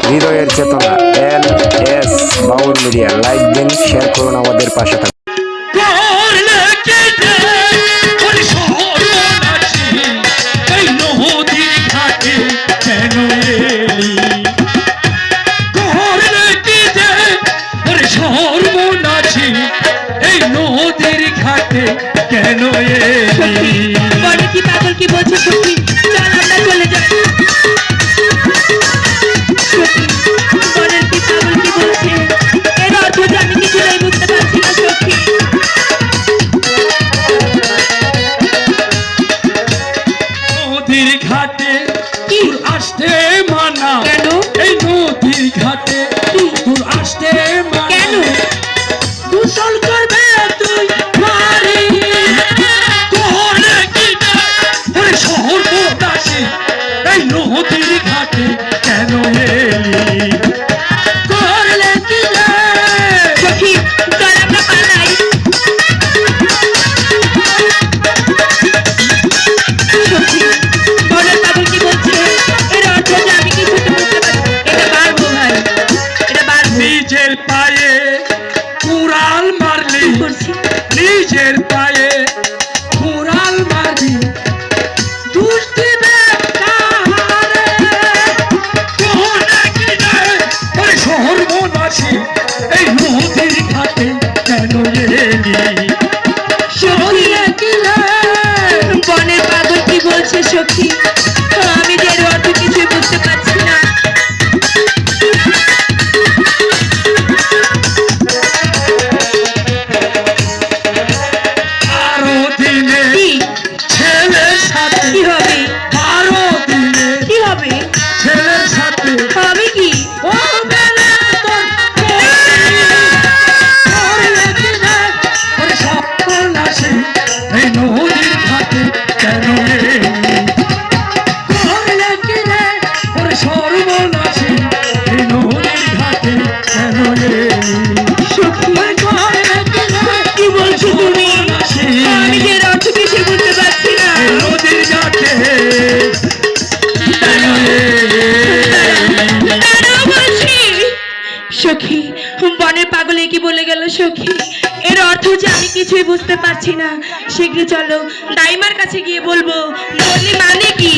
হৃদয়ের চেতনা LS বাউল media. Like দিন, শেয়ার করুন, আমাদের পাশে থাকুন। কেন বলে কি পাগল কি বলছে সত্যি? চল আমরা চলে যাই। বলের কি পাগল কি বলছে? এর অর্থ যে আমি কিছুই বুঝতে পারছি না সত্যি। নদীর ঘাটে তোর আসতে মানা। কেন? এই নদীর ঘাটে তোর আসতে মানা। কেন? গোসল করবে তুই মারি কোহরে কিনা ওরে শহর বোতাসি। এই নদীর ঘাটে কেন এলি করলে কি রে? সখী চল আমরা পালাই। সখী বলের পাগল কি বলছে? এর অর্থ যে আমি কিছু তো বুঝতে পারছি। এটা পারবো ভাই, এটা পারবো। নিজের পায়ে কুড়াল মারলি, কি করছি? নিজের পায়ে কুড়াল মারলি। দোষ দিবে কাহারে? কোহরে কিনা ওরে শহর বোনাসি। এই নদীর ঘাটে কেন এলি সখী বনের পাগল কি বলছে সখী? আমি যে এর অর্থ কিছুই বুঝতে পারছি না। আরো দিনে কি ছেলের সাথে, কি হবে? আরো দিনে কি হবে? ছেলের সাথে হবে কি? ও বেলা তোর করলে কিনা ওরে সর্বনাশী। এই নদীর ঘাটে কেন এলি করলে কিনা ওরে সর্বনাশী। এই নদীর ঘাটে কেন এলি সখী করলে কিনা কি বলছো তুমি? আমি যে এর অর্থ কিছুই বুঝতে পারছি না। এই নদীর ঘাটে কেন এলি? দাঁড়াও বলছি। সখী বনের পাগলে কি বলে গেল সখী? এর অর্থ যে আমি কিছুই বুঝতে পারছি না। শীঘ্রই চলো দাইমার কাছে গিয়ে বলবো। বললি মানে কি?